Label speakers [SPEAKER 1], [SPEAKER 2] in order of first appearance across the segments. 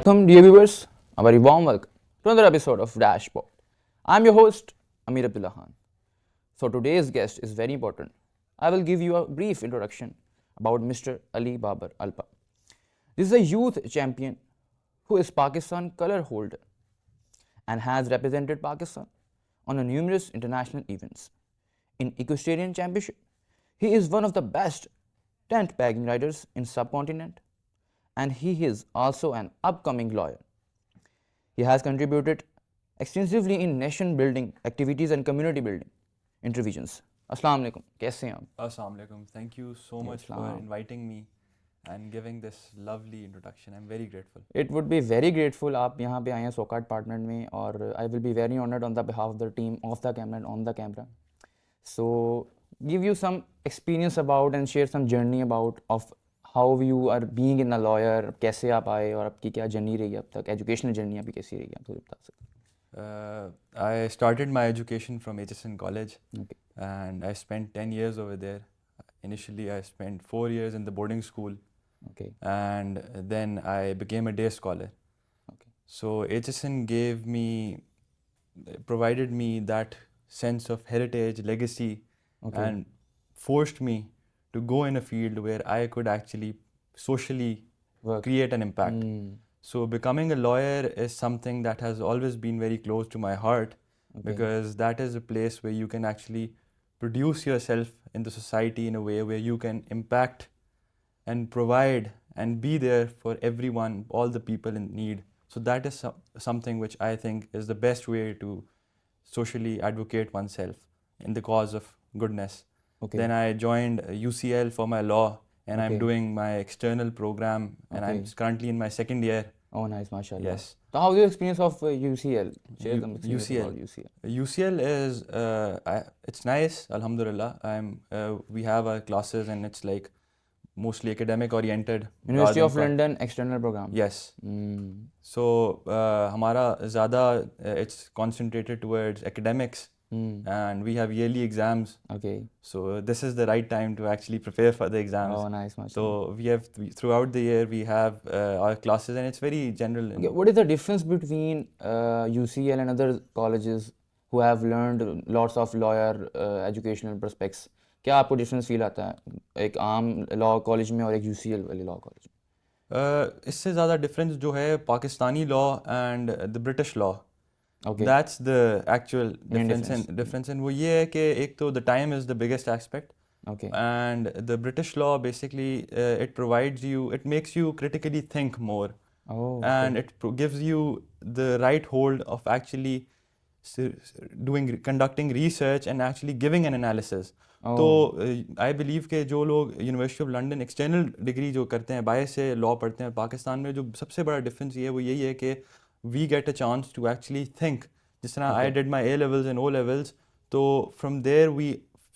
[SPEAKER 1] Welcome, dear viewers. A very warm welcome to another episode of Dashpod. I'm your host, Amir Abdullah Khan. So, today's guest is very important. I will give you a brief introduction about Mr. Ali Babar Alpa. This is a youth champion who is Pakistan color holder and has represented Pakistan on numerous international events. In Equestrian Championship, he is one of the best tent pegging riders in subcontinent, and he is also an upcoming lawyer. He has contributed extensively in nation building activities and community building interventions. Assalamu alaikum. कैसे हैं आप?
[SPEAKER 2] Assalamu alaikum. Thank you so much for inviting me and giving this lovely introduction. I'm very grateful.
[SPEAKER 1] It would be very grateful आप यहाँ पे आए हैं SOCA department में, और I will be very honored on the behalf of the team, off the camera and on the camera. So give you some experience about and share some journey about of how you are being in a lawyer. कैसे आप आए और आपकी क्या journey रही है अब तक, एजुकेशनल जर्नी आपकी कैसी रही है, आप थोड़ी बता सकते हैं?
[SPEAKER 2] I started my education from HSN College,
[SPEAKER 1] Okay.
[SPEAKER 2] and I spent 10 years over there. Initially, I spent 4 years in the boarding school,
[SPEAKER 1] Okay.
[SPEAKER 2] and then I became a day scholar.
[SPEAKER 1] Okay.
[SPEAKER 2] So HSN provided me that sense of heritage, legacy,
[SPEAKER 1] Okay.
[SPEAKER 2] and forced me to go in a field where I could actually socially
[SPEAKER 1] Work.
[SPEAKER 2] create an impact.
[SPEAKER 1] Mm.
[SPEAKER 2] So becoming a lawyer is something that has always been very close to my heart,
[SPEAKER 1] Okay.
[SPEAKER 2] because that is a place where you can actually produce yourself in the society in a way where you can impact and provide and be there for everyone, all the people in need. So that is something which I think is the best way to socially advocate oneself in the cause of goodness.
[SPEAKER 1] Okay.
[SPEAKER 2] Then I joined UCL for my law, and I'm
[SPEAKER 1] Okay.
[SPEAKER 2] doing my external program, and I'm
[SPEAKER 1] Okay.
[SPEAKER 2] currently in my second year.
[SPEAKER 1] Oh, nice, mashallah.
[SPEAKER 2] Yes.
[SPEAKER 1] So how was your experience of UCL? Share some experience
[SPEAKER 2] UCL.
[SPEAKER 1] about UCL.
[SPEAKER 2] UCL is it's nice, alhamdulillah. We have our classes, and it's like mostly academic oriented.
[SPEAKER 1] University of London external program.
[SPEAKER 2] Yes.
[SPEAKER 1] Mm.
[SPEAKER 2] So हमारा ज़्यादा it's concentrated towards academics, and we have yearly exams.
[SPEAKER 1] Okay.
[SPEAKER 2] So this is the right time to actually prepare for the exams.
[SPEAKER 1] Oh, nice, mashallah.
[SPEAKER 2] So we have throughout the year we have our classes, and it's very general.
[SPEAKER 1] Okay, what is the difference between UCL and other colleges who have learned lots of lawyer educational prospects? क्या आपको difference feel आता है एक आम law college में और एक UCL वाले लॉ कॉलेज में?
[SPEAKER 2] इससे ज़्यादा डिफरेंस जो है Pakistani law and the British law,
[SPEAKER 1] Okay.
[SPEAKER 2] That's the actual
[SPEAKER 1] difference.
[SPEAKER 2] Difference and वो ये है कि एक तो the time is the biggest aspect,
[SPEAKER 1] Okay.
[SPEAKER 2] and the British law basically it provides you, it makes you critically think more.
[SPEAKER 1] Oh,
[SPEAKER 2] And it gives you the right hold of actually conducting research and actually giving an analysis.
[SPEAKER 1] Oh.
[SPEAKER 2] तो I believe कि जो लोग university of London external degree जो करते हैं, बाहर से law पढ़ते हैं, पाकिस्तान में जो सबसे बड़ा डिफरेंस ये है वो यही है कि we get a chance to actually think. जिस तरह I did my A levels and O levels, तो from there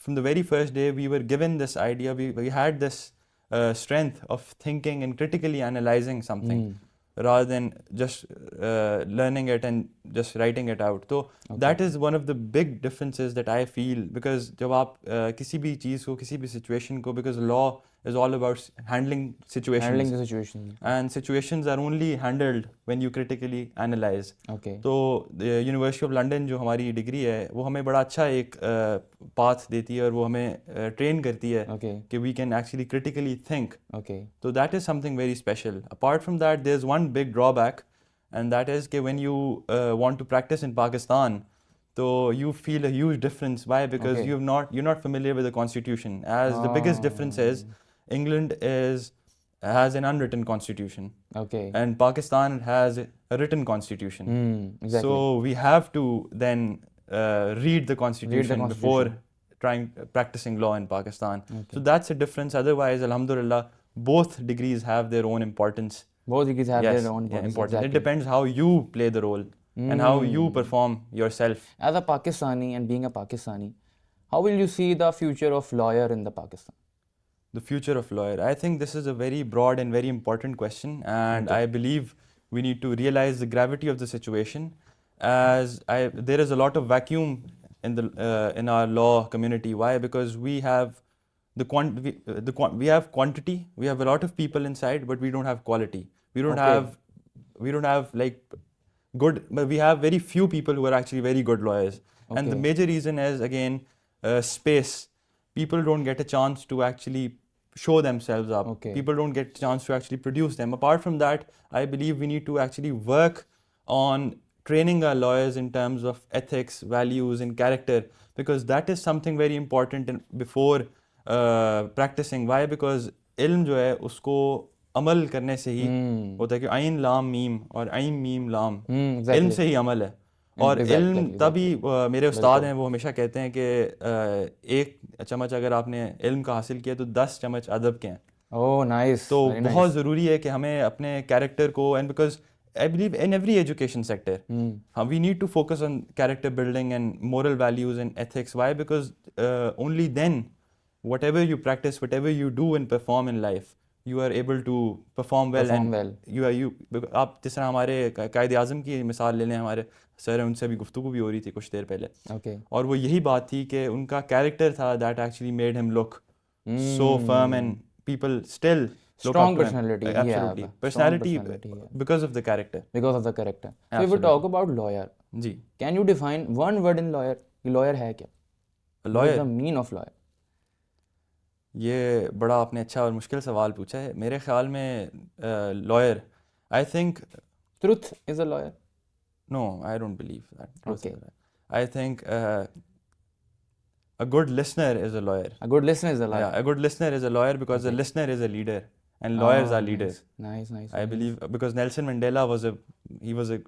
[SPEAKER 2] from the very first day we were given this idea, we had this strength of thinking and critically analyzing something, rather than just learning it and just writing it out. So that is one of the big differences that I feel, because जब आप किसी भी चीज़ को, किसी भी situation को, because law is all about handling situations.
[SPEAKER 1] Handling the situation.
[SPEAKER 2] And situations are only handled when you critically analyze.
[SPEAKER 1] Okay.
[SPEAKER 2] तो university of London जो हमारी डिग्री है वो हमें बड़ा अच्छा एक पाथ देती है, और वो हमें ट्रेन करती है
[SPEAKER 1] Okay.
[SPEAKER 2] कि we can actually critically think.
[SPEAKER 1] Okay.
[SPEAKER 2] So that is something very special. Apart from that, there's one big drawback, and that is that when you want to practice in Pakistan, so you feel a huge difference. Why? Because
[SPEAKER 1] Okay.
[SPEAKER 2] you're not familiar with the constitution. As the biggest difference is, England has an unwritten constitution,
[SPEAKER 1] Okay.
[SPEAKER 2] and Pakistan has a written constitution.
[SPEAKER 1] Exactly.
[SPEAKER 2] So we have to then read the constitution before practicing law in Pakistan.
[SPEAKER 1] Okay.
[SPEAKER 2] So that's a difference. Otherwise, alhamdulillah, both degrees have their own importance.
[SPEAKER 1] Both degrees have
[SPEAKER 2] Yes,
[SPEAKER 1] their own
[SPEAKER 2] yeah,
[SPEAKER 1] importance.
[SPEAKER 2] importance. It
[SPEAKER 1] Exactly.
[SPEAKER 2] depends how you play the role and how you perform yourself.
[SPEAKER 1] As a Pakistani and being a Pakistani, how will you see the future of lawyer in the Pakistan?
[SPEAKER 2] The future of lawyer. I think this is a very broad and very important question, and I believe we need to realize the gravity of the situation, as there is a lot of vacuum in our law community. Why? Because we have we have quantity, we have a lot of people inside, but we don't have quality. We don't have we don't have like good, but we have very few people who are actually very good lawyers. And the
[SPEAKER 1] Okay.
[SPEAKER 2] major reason is, again, space. People don't get a chance to actually show themselves up.
[SPEAKER 1] Okay.
[SPEAKER 2] People don't get a chance to actually produce them. Apart from that, I believe we need to actually work on training our lawyers in terms of ethics, values, and character, because that is something very important before practicing. Why? Because ilm जो है उसको अमल करने से ही होता है कि आइन लाम मीम और आइन मीम लाम, इल्म से ही अमल है. और इल्म तभी मेरे उस्ताद हैं वो हमेशा कहते हैं कि एक चम्मच अगर आपने इल्म का हासिल किया तो 10 चम्मच अदब के हैं.
[SPEAKER 1] Oh nice.
[SPEAKER 2] तो बहुत ज़रूरी है कि हमें अपने कैरेक्टर को, and because I believe in every education sector we need to focus on character building and moral values and ethics. Why? Because only then whatever you practice, whatever you do and perform in life, you are able to perform well. आप जिस तरह हमारे कायदे आज़म की मिसाल ले लें, हमारे सर हैं उनसे अभी गुफ्तगू भी हो रही थी कुछ देर पहले. और वो यही बात थी कि उनका कैरेक्टर था that actually made him look so firm, and people still look
[SPEAKER 1] strong
[SPEAKER 2] up to
[SPEAKER 1] personality.
[SPEAKER 2] him. Absolutely.
[SPEAKER 1] Yeah,
[SPEAKER 2] Personality
[SPEAKER 1] yeah.
[SPEAKER 2] because of the character.
[SPEAKER 1] Because of the character. So if we talk about lawyer,
[SPEAKER 2] ji,
[SPEAKER 1] can you define one word in lawyer? Lawyer है क्या?
[SPEAKER 2] lawyer.
[SPEAKER 1] What is the meaning of lawyer?
[SPEAKER 2] ये बड़ा आपने अच्छा और मुश्किल सवाल पूछा है. मेरे ख्याल में lawyer, I think
[SPEAKER 1] Truth is a lawyer.
[SPEAKER 2] no, I don't believe that.
[SPEAKER 1] Okay.
[SPEAKER 2] I think a good listener is a lawyer.
[SPEAKER 1] A good listener is a lawyer.
[SPEAKER 2] Yeah, a good listener is a lawyer because a
[SPEAKER 1] Okay.
[SPEAKER 2] listener is a leader, and lawyers are
[SPEAKER 1] Oh,
[SPEAKER 2] leaders.
[SPEAKER 1] Nice, nice.
[SPEAKER 2] I believe because Nelson Mandela was an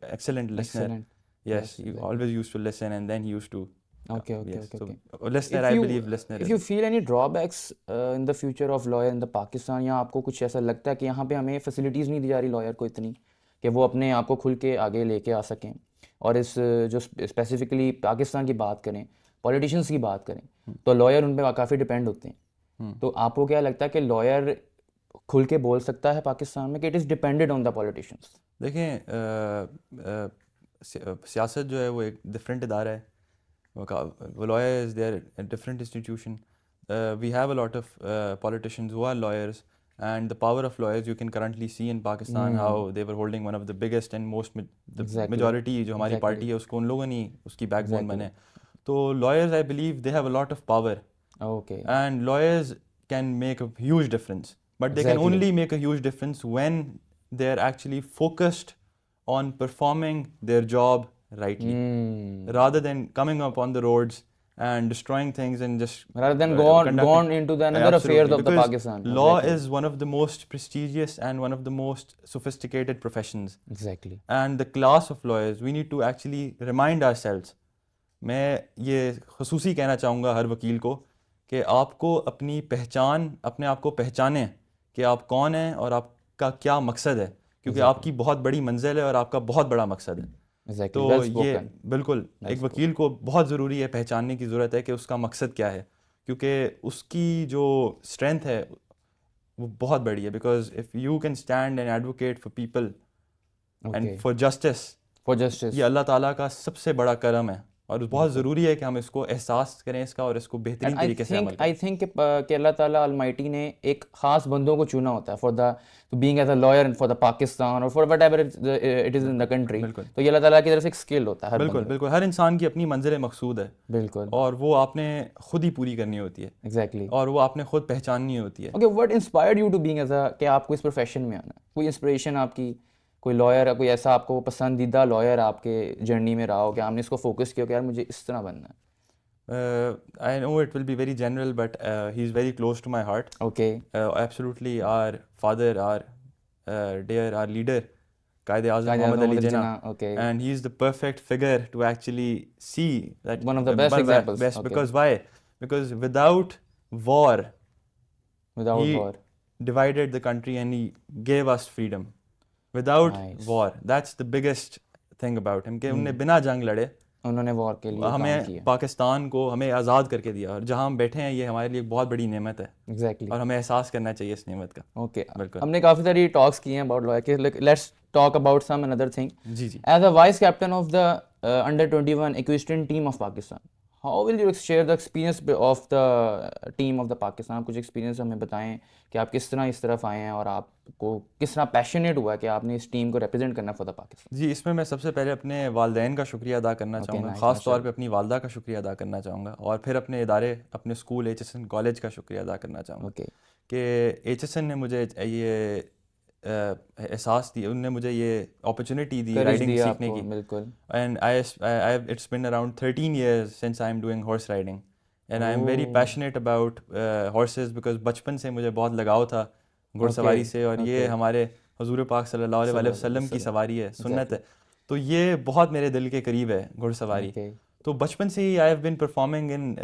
[SPEAKER 2] excellent listener.
[SPEAKER 1] Excellent.
[SPEAKER 2] Yes,
[SPEAKER 1] Yes,
[SPEAKER 2] he
[SPEAKER 1] exactly.
[SPEAKER 2] always used to listen, and then he used to.
[SPEAKER 1] Okay, okay,
[SPEAKER 2] Yes,
[SPEAKER 1] okay,
[SPEAKER 2] so
[SPEAKER 1] okay.
[SPEAKER 2] a listener, I believe listener
[SPEAKER 1] If
[SPEAKER 2] is.
[SPEAKER 1] you feel any drawbacks in the future of lawyer in the Pakistan, या आपको कुछ ऐसा लगता है कि यहाँ पे हमें फैसिलिटीज़ नहीं दी जा रही लॉयर को इतनी कि वो अपने आप को खुल के आगे लेके आ सकें, और इस जो स्पेसिफिकली पाकिस्तान की बात करें, पॉलिटिशियंस की बात करें, तो लॉयर उन पर काफ़ी डिपेंड होते हैं. तो आपको क्या लगता है कि लॉयर खुल के बोल सकता है पाकिस्तान में कि it is depended on the politicians?
[SPEAKER 2] देखें, सियासत जो है वो एक डिफरेंट इदारा है. Lawyer is there a different institution. We have a lot of politicians who are lawyers, and the power of lawyers you can currently see in Pakistan, how they were holding one of the biggest and most majority जो हमारी party है उसको उन लोगों ने उसकी backbone बने. तो lawyers, I believe they have a lot of power.
[SPEAKER 1] Okay.
[SPEAKER 2] And lawyers can make a huge difference, but they can only make a huge difference when they are actually focused on performing their job rightly, rather than coming up on the roads and destroying things and just
[SPEAKER 1] rather than gone into the another affairs of the Pakistan.
[SPEAKER 2] Law is one of the most prestigious and one of the most sophisticated professions.
[SPEAKER 1] Exactly.
[SPEAKER 2] And the class of lawyers, we need to actually remind ourselves. मैं ये ख़ुसूसी कहना चाहूँगा हर वकील को कि आपको अपनी पहचान, अपने आप को पहचानें कि आप कौन हैं और आपका क्या मकसद है, क्योंकि आपकी बहुत बड़ी मंजिल है और आपका बहुत बड़ा मकसद है.
[SPEAKER 1] Exactly.
[SPEAKER 2] तो ये बिल्कुल एक वकील को बहुत ज़रूरी है, पहचानने की ज़रूरत है कि उसका मकसद क्या है, क्योंकि उसकी जो स्ट्रेंथ है वो बहुत बड़ी है. Because if you can stand and advocate for people and for justice, ये अल्लाह ताला का सबसे बड़ा करम है, और बहुत ज़रूरी है कि हम इसको एहसास करें इसका और इसको बेहतरीन तरीके से अमल करें.
[SPEAKER 1] आई थिंक कि अल्लाह ताला अलमाइटी ने एक ख़ास बंदों को चुना होता है for the being as a lawyer for the Pakistan और for whatever it is in the country. तो ये अल्लाह ताला की तरफ से एक स्किल होता है.
[SPEAKER 2] बिल्कुल हर इंसान की अपनी मंजिल मकसूद है.
[SPEAKER 1] बिल्कुल.
[SPEAKER 2] और वो आपने खुद ही पूरी करनी होती है.
[SPEAKER 1] एग्जैक्टली.
[SPEAKER 2] और वो आपने खुद पहचाननी होती है.
[SPEAKER 1] Okay, what inspired you to being as a, कि आपको इस प्रोफेशन में आना, कोई इंस्पिरेशन आपकी, कोई लॉयर, कोई ऐसा आपको पसंदीदा लॉयर आपके जर्नी में रहा हो कि आपने इसको फोकस किया कि यार मुझे इस तरह बनना है?
[SPEAKER 2] I know it will be very general, but he's very close to my heart.
[SPEAKER 1] Okay.
[SPEAKER 2] Absolutely, our father, our dear, our leader, Qaid Azam Muhammad Ali Jinnah.
[SPEAKER 1] Okay.
[SPEAKER 2] And he's the perfect figure to actually see that.
[SPEAKER 1] One of the best examples.
[SPEAKER 2] Best, because why? Because without war, he divided the country and he gave us freedom. Without war, that's the biggest thing about him, कि उन्होंने बिना जंग लड़े
[SPEAKER 1] उन्होंने war के लिए
[SPEAKER 2] हमें पाकिस्तान को हमें आज़ाद करके दिया, और जहाँ हम बैठे हैं ये हमारे लिए बहुत बड़ी नेमत है.
[SPEAKER 1] एग्जैक्टली.
[SPEAKER 2] और हमें एहसास करना चाहिए इस नेमत का.
[SPEAKER 1] ओके.
[SPEAKER 2] बिल्कुल.
[SPEAKER 1] हमने काफ़ी सारी टॉक्स की हैं अबाउट लॉयर के. Let's talk about some another thing.
[SPEAKER 2] जी.
[SPEAKER 1] As a vice captain of the under 21 Equestrian team of Pakistan, how will you share the experience of the team of the Pakistan? आप कुछ एक्सपीरियंस हमें बताएं कि आप किस तरह इस तरफ आए हैं और आपको किस तरह पैशनेट हुआ कि आपने इस टीम को रिप्रेजेंट करना फॉर द पाकिस्तान।
[SPEAKER 2] जी, इसमें मैं सबसे पहले अपने वालिदैन का शुक्रिया अदा करना
[SPEAKER 1] ओके,
[SPEAKER 2] चाहूँगा,
[SPEAKER 1] नाइस,
[SPEAKER 2] ख़ास तौर पे
[SPEAKER 1] माशाल्लाह।
[SPEAKER 2] अपनी वालदा का शुक्रिया अदा करना चाहूँगा, और फिर अपने इदारे, अपने स्कूल एचएसएन कॉलेज का शुक्रिया अदा करना चाहूँगा
[SPEAKER 1] ओके,
[SPEAKER 2] कि एचएसएन ने मुझे ये एहसास दिया, उनने मुझे ये अपॉर्चुनिटी दी
[SPEAKER 1] करेज
[SPEAKER 2] राइडिंग
[SPEAKER 1] दिया
[SPEAKER 2] सीखने
[SPEAKER 1] आपको,
[SPEAKER 2] की।
[SPEAKER 1] बिल्कुल।
[SPEAKER 2] And I it's been around 13 years since I am doing horse riding, and I am very
[SPEAKER 1] oh,
[SPEAKER 2] passionate about horses because बचपन से मुझे बहुत लगाव था
[SPEAKER 1] ओके,
[SPEAKER 2] घुड़सवारी से, और ये
[SPEAKER 1] ओके,
[SPEAKER 2] हमारे हुजूर पाक सल्लल्लाहु अलैहि
[SPEAKER 1] सल्लल्लाहु अलैहि
[SPEAKER 2] वसल्लम की
[SPEAKER 1] वसल्लम,
[SPEAKER 2] सवारी है, सुन्नत
[SPEAKER 1] एग्जैक्टली,
[SPEAKER 2] है। तो ये बहुत मेरे दिल के करीब है घुड़सवारी।
[SPEAKER 1] ओके,
[SPEAKER 2] तो बचपन से ही I have been performing in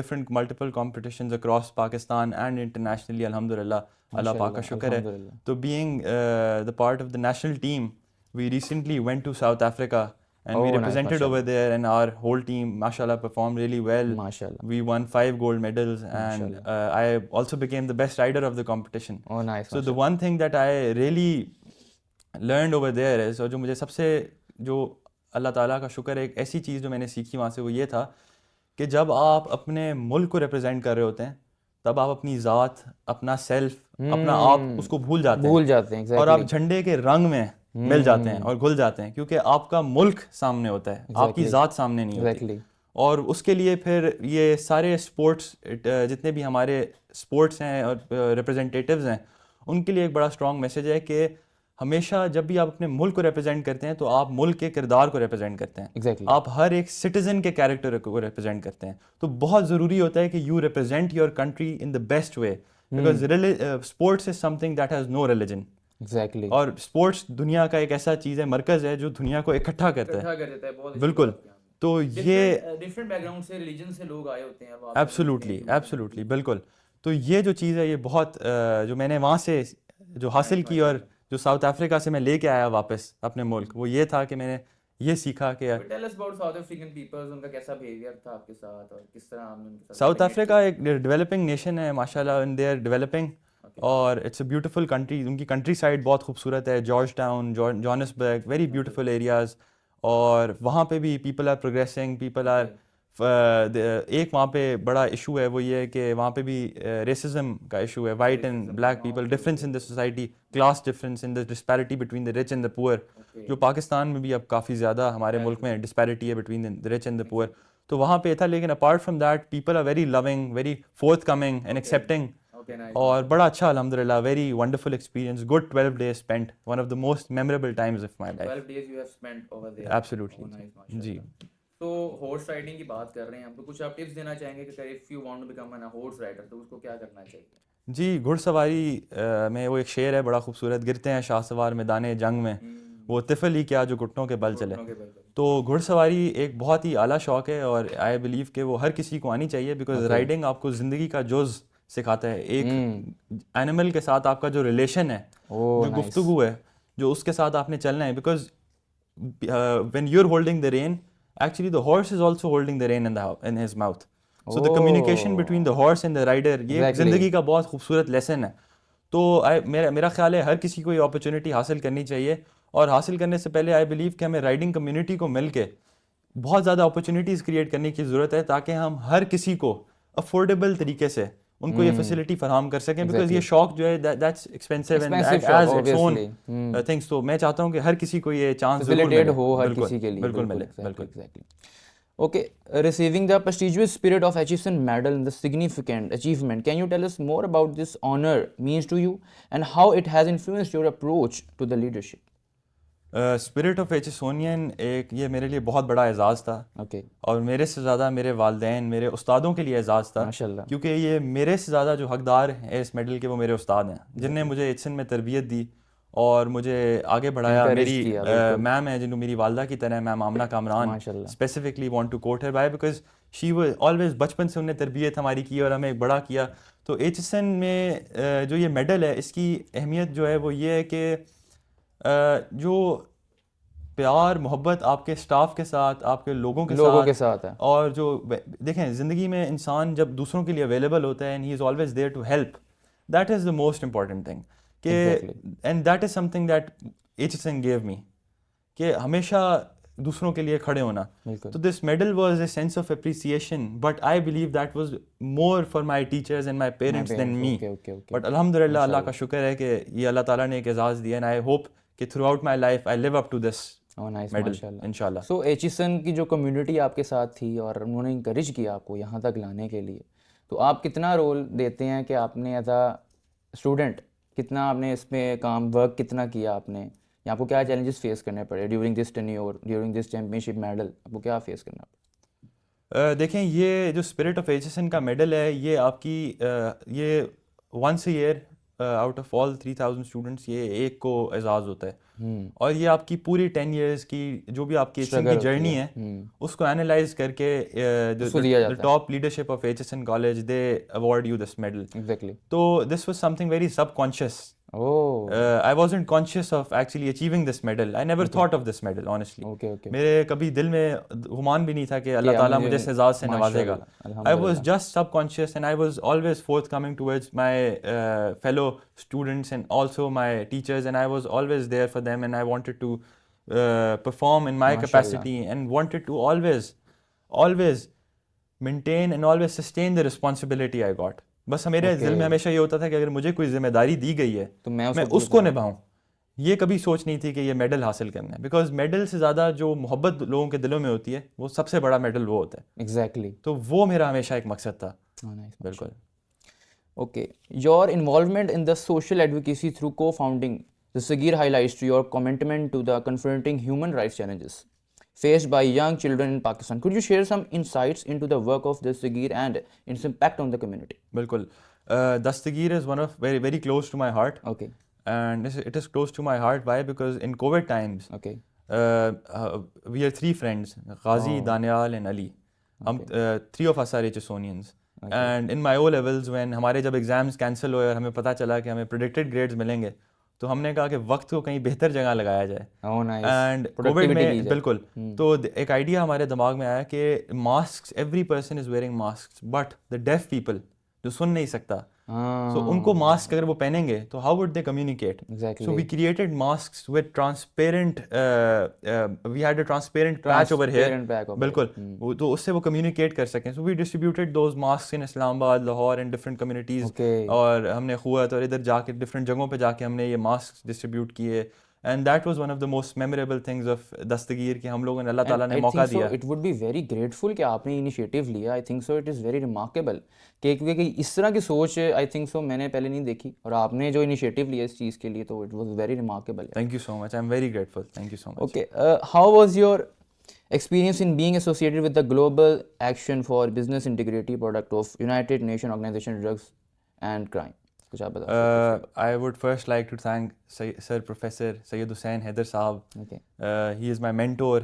[SPEAKER 2] different multiple competitions across Pakistan and internationally, अल्हम्दुलिल्लाह, अल्लाह पाक का
[SPEAKER 1] माशाल्लाह,
[SPEAKER 2] शुक्र है।
[SPEAKER 1] अल्हम्दुलिल्लाह,
[SPEAKER 2] तो being the part of the national team, we recently went to South Africa and we
[SPEAKER 1] oh nice,
[SPEAKER 2] represented over
[SPEAKER 1] माशाल्लाह,
[SPEAKER 2] there, and our whole team mashallah performed really well.
[SPEAKER 1] माशाल्लाह,
[SPEAKER 2] We won 5 gold medals, and
[SPEAKER 1] माशाल्लाह,
[SPEAKER 2] I also became the best rider of the competition.
[SPEAKER 1] Oh nice,
[SPEAKER 2] So the
[SPEAKER 1] माशाल्लाह,
[SPEAKER 2] one thing that I really learned over there is, और जो मुझे सबसे, जो अल्लाह ताला का शुक्र है, एक ऐसी चीज़ जो मैंने सीखी वहाँ से, वो ये था कि जब आप अपने मुल्क को रिप्रेजेंट कर रहे होते हैं, तब आप अपनी ज़ात, अपना सेल्फ, अपना आप, उसको भूल जाते हैं,
[SPEAKER 1] भूल जाते हैं,
[SPEAKER 2] और आप
[SPEAKER 1] एग्जैक्टली,
[SPEAKER 2] झंडे के रंग में मिल जाते हैं और घुल जाते हैं, क्योंकि आपका मुल्क सामने होता है, आपकी
[SPEAKER 1] एग्जैक्टली,
[SPEAKER 2] ज़ात सामने नहीं होती।
[SPEAKER 1] एग्जैक्टली,
[SPEAKER 2] और उसके लिए फिर ये सारे स्पोर्ट्स, जितने भी हमारे स्पोर्ट्स हैं और रिप्रेजेंटेटिव्स हैं, उनके लिए एक बड़ा स्ट्रॉन्ग मैसेज है कि हमेशा जब भी आप अपने मुल्क को रिप्रेजेंट करते हैं, तो आप मुल्क के किरदार को रिप्रेजेंट करते हैं,
[SPEAKER 1] एग्जैक्टली,
[SPEAKER 2] आप हर एक सिटीज़न के कैरेक्टर को रिप्रेजेंट करते हैं। तो बहुत ज़रूरी होता है कि you represent your country in the best way, because sports is something that has no religion,
[SPEAKER 1] exactly,
[SPEAKER 2] और स्पोर्ट्स दुनिया का एक ऐसा चीज़ है, मरकज़ है, जो दुनिया को इकट्ठा करता है।
[SPEAKER 1] कर देता है, बहुत
[SPEAKER 2] बिल्कुल। तो ये
[SPEAKER 1] डिफरेंट बैकग्राउंड से, रिलीजन से लोग आए होते हैं,
[SPEAKER 2] एब्सोल्युटली, एब्सोल्युटली, बिल्कुल। तो ये जो चीज़ है, ये बहुत जो मैंने वहाँ से जो हासिल की, और जो साउथ अफ्रीका से मैं लेके आया वापस अपने मुल्क, वो ये था कि मैंने ये सीखा कि
[SPEAKER 1] tell us about South African peoples, उनका कैसा बिहेवियर था आपके साथ और किस तरह आपने उनके साथ
[SPEAKER 2] साउथ अफ्रीका एक डेवलपिंग नेशन है माशाल्लाह, इन दे आर डेवलपिंग, और इट्स अ ब्यूटीफुल कंट्री। उनकी कंट्री साइड बहुत खूबसूरत है, George Town, Johannesburg, very beautiful areas, और वहाँ पे भी people are progressing, people are एक वहाँ पे बड़ा इशू है, वो ये है कि वहाँ पे भी रेसिज्म का इशू है, white and black people, difference in the society, class difference in the disparity between the rich and the poor, जो पाकिस्तान में भी अब काफ़ी ज़्यादा हमारे मुल्क में डिस्पैरिटी है between the rich and the poor. तो वहाँ पे था, लेकिन apart from that people are very loving, very forthcoming and accepting, और बड़ा अच्छा, अल्हम्दुलिल्लाह, very wonderful experience, good 12 days spent, one of the most memorable times of my life.
[SPEAKER 1] 12 days you have spent over there.
[SPEAKER 2] Absolutely.
[SPEAKER 1] Oh, nice, माशाल्लाह।
[SPEAKER 2] जी।
[SPEAKER 1] तो horse riding की बात कर रहे हैं हम, तो कुछ आप टिप्स देना चाहेंगे कि if you want to become an horse rider तो उसको क्या करना चाहिए?
[SPEAKER 2] जी, घुड़सवारी में वो एक शेर है बड़ा खूबसूरत, गिरते हैं शाहसवार मैदाने जंग में, वो तिफल ही क्या जो घुटनों के बल चले। तो घुड़सवारी एक बहुत ही आला शौक है, और आई बिलीव कि वो हर किसी को आनी चाहिए, बिकॉज राइडिंग आपको ज़िंदगी का जुज़ सिखाता है। एक एनिमल के साथ आपका जो रिलेशन है, जो गुफ्तगू है, जो उसके साथ आपने चलना है, because when you're holding the rein, actually the horse is also holding the rein in his mouth. So the communication between the horse and the rider, ये ज़िंदगी का बहुत खूबसूरत लेसन है। तो मेरा ख्याल है हर किसी को ये अपॉर्चुनिटी हासिल करनी चाहिए, और हासिल करने से पहले आई बिलीव कि हमें राइडिंग कम्युनिटी को मिल के बहुत ज़्यादा अपॉर्चुनिटीज़ क्रिएट करने की ज़रूरत है, ताकि हम हर किसी को अफोर्डेबल तरीके से उनको ये फैसिलिटी फराहम कर सकें, बिकॉज ये शौक जो है that's expensive and as its own things. तो मैं चाहता हूँ कि हर किसी को ये चांस ज़रूर मिले,
[SPEAKER 1] हो हर किसी के लिए,
[SPEAKER 2] बिल्कुल मिले, बिल्कुल।
[SPEAKER 1] Exactly. Okay, receiving the prestigious Spirit of Achievement Medal and the significant achievement, can you tell us more about this honor means to you and how it has influenced your approach to the leadership?
[SPEAKER 2] Spirit of Aitchisonian एक ये मेरे लिए बहुत बड़ा एजाज़ था,
[SPEAKER 1] Okay,
[SPEAKER 2] और मेरे से ज़्यादा मेरे वालदैन, मेरे उस्तादों के लिए एजाज़ था,
[SPEAKER 1] माशाल्लाह,
[SPEAKER 2] क्योंकि ये मेरे से ज़्यादा जो हकदार हैं इस मेडल के, वो मेरे उस्ताद हैं, जिनने मुझे एचसन में तरबियत दी और मुझे आगे बढ़ाया।
[SPEAKER 1] Encourage
[SPEAKER 2] मेरी
[SPEAKER 1] किया, बिल्कुल।
[SPEAKER 2] मैम है, जिनको मेरी वालदा की तरह, मैम आमना कामरान,
[SPEAKER 1] माशाल्लाह,
[SPEAKER 2] specifically want to quote her by, because she was always, बचपन से उन्हें तरबियत हमारी की और हमें बड़ा किया। तो एचसन में जो ये मेडल है, इसकी अहमियत जो है वो ये है कि जो प्यार मोहब्बत आपके स्टाफ के साथ, आपके लोगों के साथ
[SPEAKER 1] है,
[SPEAKER 2] और जो देखें, ज़िंदगी में इंसान जब दूसरों के लिए अवेलेबल होता है, and he is always there to help, that is the most important thing कि, and that is something that Aitchison gave me, कि हमेशा दूसरों के लिए खड़े होना.
[SPEAKER 1] बिल्कुल.
[SPEAKER 2] तो this medal was a sense of appreciation, but I believe that was more for my teachers and my parents than me.
[SPEAKER 1] Okay.
[SPEAKER 2] But अल्हम्दुलिल्लाह अल्लाह का शुक्र है कि ये अल्लाह ताला ने एक एजाज़ दिया, एंड आई होप कि throughout my life I live up to this medal इंशाल्लाह.
[SPEAKER 1] सो एचिसन की जो कम्युनिटी आपके साथ थी और उन्होंने इंकरेज किया आपको यहाँ तक लाने के लिए, तो आप कितना रोल देते हैं कि आपने एज अ स्टूडेंट कितना आपने इसमें काम वर्क कितना किया आपने, या आपको क्या चैलेंजेस फेस करने पड़े during this tenure, during this championship medal, आपको क्या फेस करना पड़ा?
[SPEAKER 2] देखें, ये जो स्पिरिट ऑफ एचिसन का मेडल है, ये आपकी ये once a year out of all 3000 students ये एक को एजाज़ होता है. और ये आपकी पूरी 10 इयर्स की जो भी आपकी एचिसन की जर्नी है उसको एनालाइज करके the top leadership of Aitchison college they award you this medal.
[SPEAKER 1] Exactly.
[SPEAKER 2] तो this was something very subconscious. I wasn't conscious of actually achieving this medal. I never thought of this medal, honestly.
[SPEAKER 1] Okay.
[SPEAKER 2] मेरे कभी दिल में गुमान भी नहीं था कि अल्लाह ताला मुझे इस एजाज़ से नवाजेगा. I was just subconscious, and I was always forthcoming towards my fellow students and also my teachers, and I was always there for them, and I wanted to perform in my capacity and wanted to always maintain and always sustain the responsibility I got. बस मेरे दिल में हमेशा ये होता था कि अगर मुझे कोई जिम्मेदारी दी गई है तो मैं उसको निभाऊं. ये कभी सोच नहीं थी कि ये मेडल हासिल करना है, बिकॉज मेडल से ज़्यादा जो मोहब्बत लोगों के दिलों में होती है वो सबसे बड़ा मेडल वो होता है.
[SPEAKER 1] एग्जैक्टली.
[SPEAKER 2] तो वो मेरा हमेशा एक मकसद था. बिल्कुल.
[SPEAKER 1] Okay. Your involvement in the social advocacy through co founding the Sagheer highlights to your commitment to the confronting human rights challenges faced by young children in Pakistan. Could you share some insights into the work of the Sagir and its impact on the community?
[SPEAKER 2] बिल्कुल. Dastagir is one of very close to my heart.
[SPEAKER 1] Okay.
[SPEAKER 2] And it is close to my heart. Why? Because in COVID times,
[SPEAKER 1] okay,
[SPEAKER 2] we are 3 friends, Ghazi, Danial and Ali. Three of us are HSonians. Okay. And in my O levels, when हमारे जब exams cancel हुए और हमें पता चला कि हमें predicted grades मिलेंगे, तो हमने कहा कि वक्त को कहीं बेहतर जगह लगाया जाए. एंड कोविड में बिल्कुल. तो एक आइडिया हमारे दिमाग में आया कि mask, every person is wearing mask, but the deaf people जो सुन नहीं सकता, सो उनको मास्क अगर वो पहनेंगे तो how would they communicate. So we created masks with transparent, we had a transparent patch over here. बिल्कुल. तो उससे वो कम्युनिकेट कर सकें. So we distributed those mask in Islamabad, Lahore and different communities. और हमने अखुवत और इधर जाके डिफरेंट जगहों पे जाके हमने ये मास्क डिस्ट्रीब्यूट किए. And that was one of the most memorable things of दस्तगीर कि हम लोगों ने अल्लाह ताला ने मौका दिया.
[SPEAKER 1] It would be very grateful कि आपने इनिशिएटिव लिया. I think so it is very remarkable क्योंकि इस तरह की सोच I think so मैंने पहले नहीं देखी, और आपने जो इनिशिएटिव लिया इस चीज़ के लिए तो it was very remarkable.
[SPEAKER 2] Thank you so much. I'm very grateful. Thank you so much.
[SPEAKER 1] Okay. How was your experience in being associated with the Global Action for Business Integrity product of United Nations Organization Drugs and Crime? कुछ आप बता.
[SPEAKER 2] I would first like to thank Sir Professor Syed Hussain Haider Sahab.
[SPEAKER 1] Okay.
[SPEAKER 2] He is my mentor.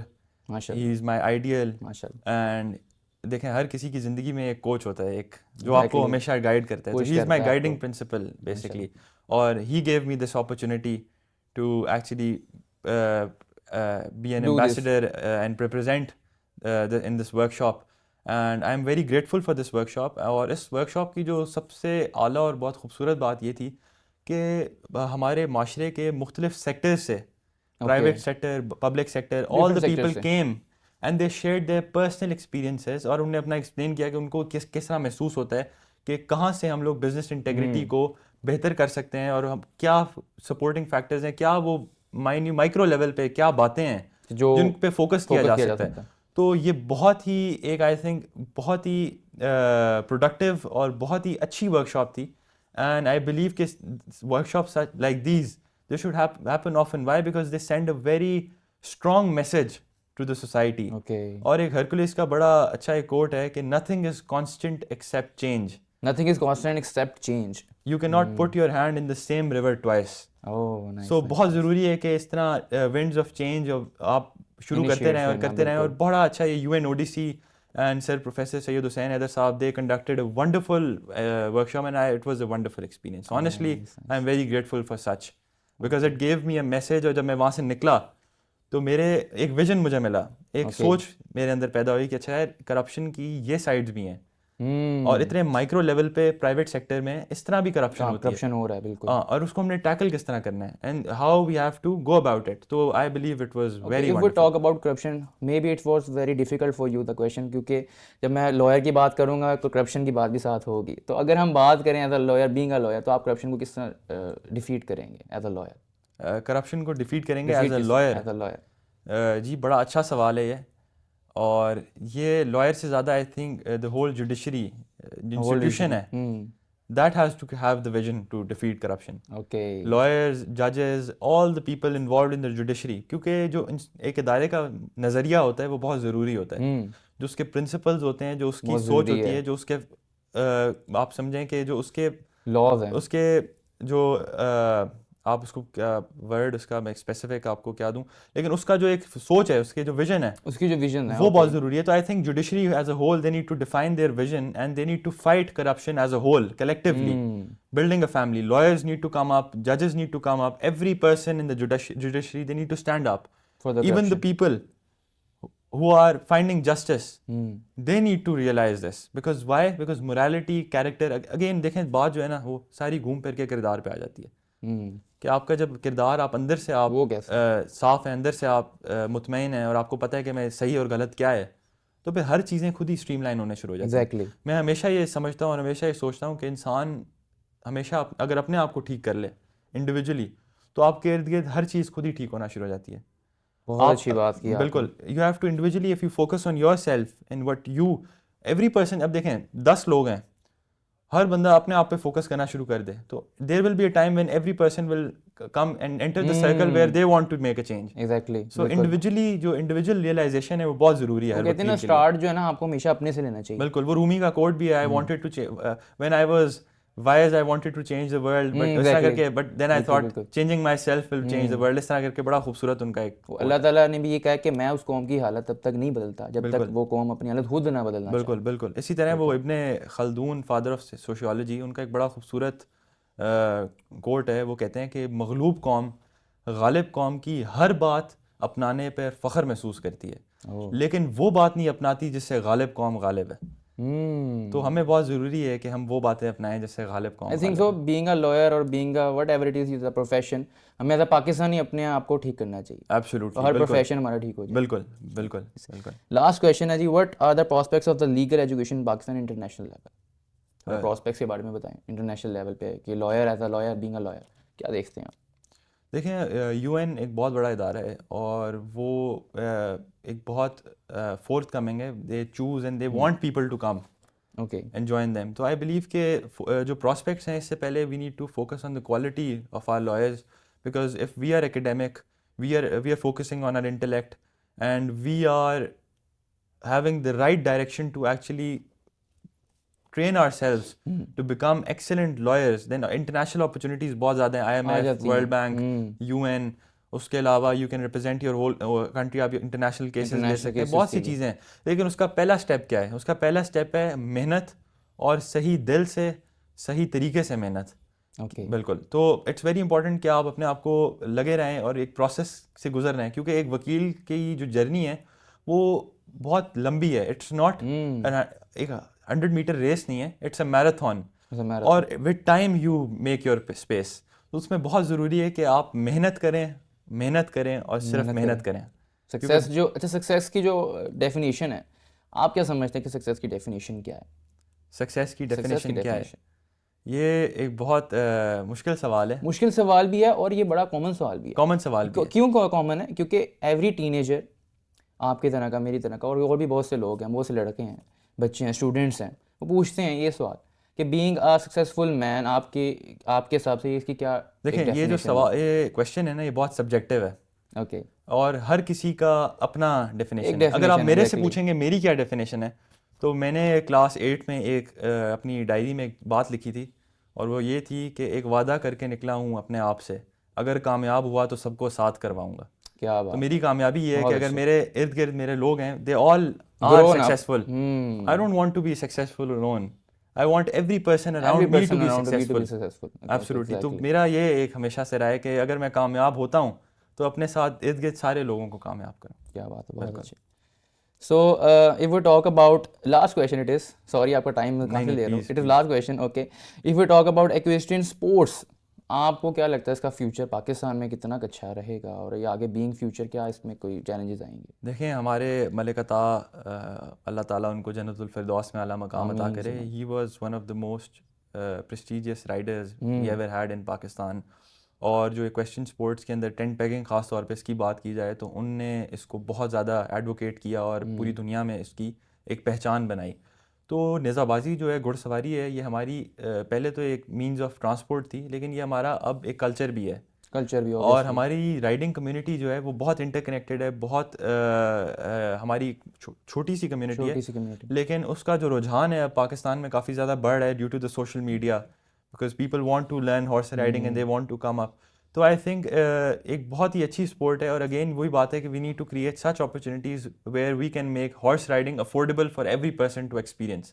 [SPEAKER 1] माशाल्लाह.
[SPEAKER 2] He is my ideal.
[SPEAKER 1] माशाल्लाह.
[SPEAKER 2] And देखें, हर किसी की ज़िंदगी में एक कोच होता है, एक जो आपको हमेशा गाइड करता है. So he is my guiding principle basically. और he gave me this opportunity to actually be an ambassador and represent in this workshop. And I am very grateful for this workshop. और इस workshop की जो सबसे आला और बहुत खूबसूरत बात ये थी कि हमारे माशरे के मुख्तलिफ सेक्टर्स से, private sector, public sector, all the people came and they shared their personal experiences. और उन्होंने अपना एक्सप्लेन किया कि उनको किस तरह महसूस होता है कि कहाँ से हम लोग बिजनेस इंटेग्रिटी को बेहतर कर सकते हैं, और हम क्या सपोर्टिंग फैक्टर्स हैं, क्या वो माइक्रो लेवल पे क्या बातें हैं जिन पे फोकस किया जा सकता है. तो ये बहुत ही एक आई थिंक बहुत ही प्रोडक्टिव और बहुत ही अच्छी वर्कशॉप थी. एंड आई बिलीव कि workshops like these they should happen often. Why? Because they send a very strong message to the society. और एक हरकुलिस का बड़ा अच्छा एक कोट है कि nothing is constant except change.
[SPEAKER 1] Nothing is constant except change.
[SPEAKER 2] You cannot put your hand in the same river twice.
[SPEAKER 1] Oh, nice.
[SPEAKER 2] So बहुत ज़रूरी है कि इस तरह winds of change आप शुरू करते रहें और करते रहें. और बड़ा अच्छा ये UNODC and Sir Professor Syed Hussain Haider Sahab, they conducted a wonderful workshop, and it was a wonderful experience. Honestly, I'm very grateful for such because it gave me a message. और जब मैं वहाँ से निकला तो मेरे एक vision मुझे मिला, एक सोच मेरे अंदर पैदा हुई कि अच्छा यार, करप्शन की ये साइड्स भी हैं. और इतने माइक्रो लेवल पे प्राइवेट सेक्टर में इस तरह भी करप्शन होती है,
[SPEAKER 1] करप्शन हो रहा है बिल्कुल।
[SPEAKER 2] और उसको हमने टैकल किस तरह करना है and how we have to go about it. तो I believe it was very
[SPEAKER 1] if we talk about corruption maybe it was very difficult for you the question, क्योंकि जब मैं लॉयर की बात करूंगा तो करप्शन की बात भी साथ होगी। तो अगर हम बात करें as a lawyer, being a lawyer, तो आप करप्शन को किस तरह डिफीट करेंगे एज अ लॉयर?
[SPEAKER 2] करप्शन को डिफीट करेंगे as a lawyer?
[SPEAKER 1] As a lawyer,
[SPEAKER 2] जी बड़ा अच्छा सवाल है ये, और ये लॉयर से ज़्यादा I think the whole judiciary institution है, that has to have the vision to defeat corruption.
[SPEAKER 1] Okay.
[SPEAKER 2] Lawyers, judges, all the people involved in the judiciary, क्योंकि जो एक इदारे का नज़रिया होता है वो बहुत ज़रूरी होता है, जो उसके प्रिंसिपल्स होते हैं, जो उसकी सोच होती है, जो उसके आप समझें कि जो उसके
[SPEAKER 1] लॉज हैं,
[SPEAKER 2] उसके जो आप उसको क्या वर्ड उसका मैं स्पेसिफिक आपको क्या दूं, लेकिन उसका जो एक सोच है, उसके जो विजन है,
[SPEAKER 1] उसकी जो विजन है
[SPEAKER 2] वो बहुत ज़रूरी है। तो I think judiciary as a whole they need to define their vision and they need to fight corruption as a whole collectively, building a family. Lawyers need to come up, judges need to come up, every person in the judiciary they need to stand up
[SPEAKER 1] for the
[SPEAKER 2] even the people who are finding justice, they need to realize this. Because why? Because morality, character, again देखें बात जो है ना वो सारी घूम फिर के किरदार पे आ जाती है, कि आपका जब किरदार आप अंदर से आप साफ है, अंदर से आप मुतमईन है और आपको पता है कि मैं सही और गलत क्या है, तो फिर हर चीज़ें खुद ही स्ट्रीमलाइन होने शुरू हो जाती हैं। मैं हमेशा ये समझता हूँ और हमेशा ये सोचता हूँ कि इंसान हमेशा अगर अपने आप को ठीक कर ले इंडिविजुअली, तो आपके इर्द गिर्द हर चीज़ खुद ही ठीक होना शुरू हो जाती है।
[SPEAKER 1] बहुत अच्छी बात की
[SPEAKER 2] बिल्कुल, you have to individually if you focus on yourself in what you every person. अब देखें 10 लोग हैं, हर बंदा अपने आप पे फोकस करना शुरू कर दे, तो there will be a time when every person will come and enter the circle where they want to make a change.
[SPEAKER 1] Exactly.
[SPEAKER 2] So individually जो इंडिविजुअल रियलाइजेशन है वो बहुत ज़रूरी है।
[SPEAKER 1] कहते हैं ना स्टार्ट जो है ना आपको हमेशा अपने से लेना चाहिए।
[SPEAKER 2] बिल्कुल, वो रूमी का कोट भी है, I wanted to when I was wise I wanted to change the world, but इस तरह करके, but then I thought changing myself will change the world, इस तरह करके बड़ा खूबसूरत उनका एक
[SPEAKER 1] अल्लाह ताला ने भी ये कहा कि मैं उस कौम की हालत तब तक नहीं बदलता जब तक वो कौम अपनी हालत खुद ना बदलना।
[SPEAKER 2] बिल्कुल बिल्कुल। इसी तरह वो इब्ने खल्दून, फादर ऑफ सोशियोलॉजी, उनका एक बड़ा खूबसूरत कोट है, वो कहते हैं कि मगलूब कौम गालिब कौम की हर बात अपनाने पर फ़ख्र महसूस करती है, लेकिन वो बात नहीं अपनाती जिससे गालिब कौम गालिब है। तो हमें बहुत ज़रूरी है कि हम वो बातें अपनाएं जिससे गालिब कौम।
[SPEAKER 1] I think so being a lawyer और being a whatever it is a profession, हमें एज अ पाकिस्तानी अपने आप को ठीक करना चाहिए।
[SPEAKER 2] एब्सोल्युटली,
[SPEAKER 1] हर प्रोफेशन हमारा ठीक हो जाए।
[SPEAKER 2] बिल्कुल बिल्कुल बिल्कुल।
[SPEAKER 1] लास्ट क्वेश्चन है जी, what are the prospects of the legal education in Pakistan international level? Prospects के बारे में बताएं इंटरनेशनल लेवल पे कि lawyer as a lawyer, being a lawyer, क्या देखते हैं आप?
[SPEAKER 2] देखें, यूएन एक बहुत बड़ा इदारा है और वो एक बहुत फोर्थ कमिंग है, they choose and they want people to come and join them. तो आई बिलीव के जो प्रॉस्पेक्ट्स हैं, इससे पहले we need to focus on the quality of our lawyers, because if we are academic, we are focusing on our intellect and we are having the right direction to actually train ourselves to become excellent lawyers, then international opportunities बहुत ज़्यादा हैं, IMF, World Bank, UN, उसके अलावा you can represent your whole country, आप international cases ले सकते हैं, बहुत सी चीज़ें हैं। लेकिन उसका पहला स्टेप क्या है? उसका पहला स्टेप है मेहनत, और सही दिल से, सही तरीके से मेहनत। बिल्कुल। तो इट्स वेरी इंपॉर्टेंट कि आप अपने आप को लगे रहें और एक प्रोसेस से गुजर रहे हैं, क्योंकि एक वकील की जो जर्नी है वो बहुत लंबी है। इट्स नॉट एक 100 मीटर रेस नहीं है, इट्स अ मैराथन, और with time you make your space. तो उसमें बहुत ज़रूरी है कि आप मेहनत करें और सिर्फ मेहनत करें।
[SPEAKER 1] सक्सेस जो, अच्छा सक्सेस की जो डेफिनेशन है, आप क्या समझते हैं कि सक्सेस की डेफिनेशन क्या है?
[SPEAKER 2] सक्सेस की डेफिनेशन क्या है? ये एक बहुत मुश्किल सवाल है।
[SPEAKER 1] मुश्किल सवाल भी है और ये बड़ा कॉमन सवाल भी है।
[SPEAKER 2] कॉमन सवाल भी है।
[SPEAKER 1] क्यों कॉमन है? क्योंकि एवरी टीनेजर, आपकी तरह का, मेरी तरह का, और भी बहुत से लोग हैं, बहुत से लड़के हैं, बच्चे हैं, स्टूडेंट्स हैं, वो पूछते हैं ये सवाल कि बीइंग अ सक्सेसफुल मैन, आपके हिसाब से इसकी क्या?
[SPEAKER 2] देखें, ये जो सवाल, ये क्वेश्चन है ना, ये बहुत सब्जेक्टिव है।
[SPEAKER 1] ओके।
[SPEAKER 2] और हर किसी का अपना डेफिनेशन है। अगर आप मेरे से पूछेंगे मेरी क्या डेफिनेशन है, तो मैंने क्लास 8 में एक अपनी डायरी में एक बात लिखी थी, और वो ये थी कि एक वादा करके निकला हूँ अपने आप से, अगर कामयाब हुआ तो सबको साथ करवाऊंगा।
[SPEAKER 1] क्या बात।
[SPEAKER 2] तो मेरी कामयाबी ये है कि अगर मेरे इर्द गिर्द मेरे लोग हैं, they all are successful, I don't want to be successful alone, I want every person around me to be successful. Absolutely. तो मेरा ये एक हमेशा से रहा है कि अगर मैं कामयाब होता हूँ तो अपने साथ इर्द गिर्द सारे लोगों को कामयाब करूँ।
[SPEAKER 1] क्या बात है, बहुत अच्छी। So, if we talk about last question, it is sorry आपका टाइम काफ़ी
[SPEAKER 2] नहीं,
[SPEAKER 1] ले रहा हूँ.
[SPEAKER 2] please,
[SPEAKER 1] It is
[SPEAKER 2] please.
[SPEAKER 1] last question. Okay. If we talk about equestrian sports, आपको क्या लगता है इसका फ्यूचर पाकिस्तान में कितना अच्छा रहेगा और ये आगे बीइंग फ्यूचर क्या इसमें कोई चैलेंजेस आएंगे?
[SPEAKER 2] देखें हमारे मलिक अता अल्लाह ताला उनको जन्नतुल फिरदौस में आला मकाम अता
[SPEAKER 1] आमीन
[SPEAKER 2] करे.
[SPEAKER 1] सुमा.
[SPEAKER 2] He was one of the most prestigious riders we ever had in Pakistan. और जो इक्वेस्ट्रियन स्पोर्ट्स के अंदर टेंट पेगिंग ख़ास तौर पे इसकी बात की जाए तो उनने इसको बहुत ज़्यादा एडवोकेट किया और पूरी दुनिया में इसकी एक पहचान बनाई. तो नेज़ाबाजी जो है, घुड़सवारी है, ये हमारी पहले तो एक मींस ऑफ ट्रांसपोर्ट थी, लेकिन ये हमारा अब एक कल्चर भी है.
[SPEAKER 1] कल्चर भी
[SPEAKER 2] और
[SPEAKER 1] obviously.
[SPEAKER 2] हमारी राइडिंग कम्युनिटी जो है वो बहुत इंटरकनेक्टेड है, बहुत हमारी छोटी सी कम्युनिटी है,
[SPEAKER 1] छोटी सी कम्युनिटी.
[SPEAKER 2] लेकिन उसका जो रुझान है अब पाकिस्तान में काफ़ी ज़्यादा बढ़ रहा है due to the social media, because people want to learn horse riding and they want to come up. तो आई थिंक एक बहुत ही अच्छी स्पोर्ट है. और अगेन वही बात है कि we need to create such opportunities where we can make horse riding affordable for every person to experience.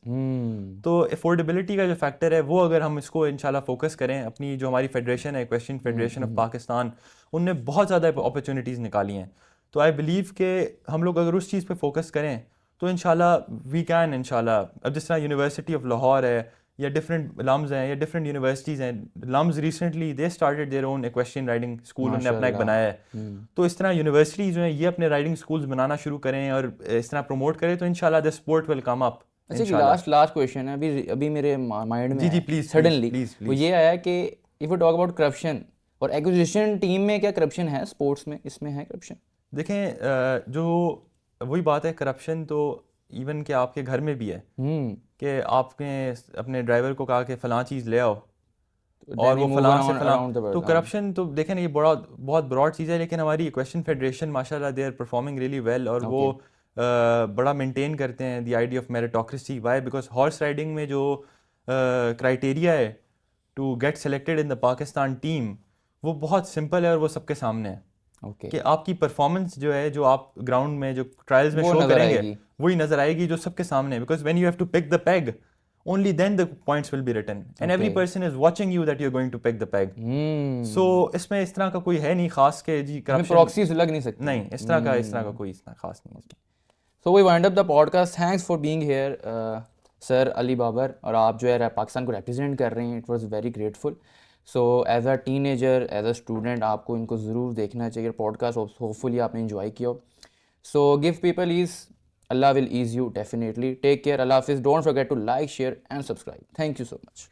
[SPEAKER 2] तो अफोर्डेबिलिटी का जो फैक्टर है वो अगर हम इसको इंशाल्लाह फोकस करें, अपनी जो हमारी फेडरेशन है, इक्वेस्ट्रियन फेडरेशन ऑफ पाकिस्तान, उनने बहुत ज़्यादा अपॉर्चुनिटीज़ निकाली हैं. तो आई बिलीव कि हम लोग अगर उस चीज़ पे फोकस करें तो इंशाल्लाह वी कैन इंशाल्लाह. अब जिस तरह यूनिवर्सिटी ऑफ लाहौर है या डिफरेंट लम्स हैं या डिफरेंट यूनिवर्सिटीज़ हैं, LUMS recently they started their own equestrian riding school, उन्होंने अपना एक बनाया है. तो इस तरह यूनिवर्सिटीज़ जो हैं ये अपने राइडिंग स्कूल्स बनाना शुरू करें और इस तरह प्रमोट करें तो इंशाल्लाह the sport will come up.
[SPEAKER 1] अच्छा, लास्ट क्वेश्चन है, अभी अभी मेरे माइंड में
[SPEAKER 2] जी प्लीज़
[SPEAKER 1] सडनली
[SPEAKER 2] प्लीज़
[SPEAKER 1] वो ये आया कि if you talk about corruption और एक्विजिशन टीम में क्या करप्शन है स्पोर्ट्स में, इसमें है करप्शन?
[SPEAKER 2] देखें जो वही बात है, करप्शन तो इवन के आपके घर में भी है कि आपने अपने ड्राइवर को कहा कि फ़लाँ चीज़ ले आओ और वो फलां से फलां. तो करप्शन तो देखें ना, ये बहुत ब्रॉड चीज़ है, लेकिन हमारी इक्वेस्ट्रियन फेडरेशन माशाल्लाह they are performing really well और वो बड़ा मेंटेन करते हैं the idea of meritocracy. Why? Because horse riding में जो क्राइटेरिया है to get selected in the Pakistan team वो बहुत सिंपल है और वो सबके सामने है. कि आपकी परफॉर्मेंस जो है, जो आप ग्राउंड में जो ट्रायल्स में शो करेंगे वही नज़र आएगी जो सबके सामने है. Because when you have to pick the peg, only then the points will be written and every person is watching you that you're going to pick the peg. So इसमें इस तरह का कोई है नहीं खास के जी करप्शन,
[SPEAKER 1] प्रॉक्सीज लग नहीं सकती.
[SPEAKER 2] नहीं, इस तरह का कोई खास नहीं है.
[SPEAKER 1] So we wind up the podcast. Thanks for being here, Sir Ali Babar. और आप जो है पाकिस्तान को represent कर रहे हैं. It was very grateful. So as a teenager, as a student, आपको इनको ज़रूर देखना चाहिए podcast. Hopefully आपने enjoy किया. So give people ease. Allah will ease you definitely. Take care. Allah Hafiz. Don't forget to like, share and subscribe. Thank you so much.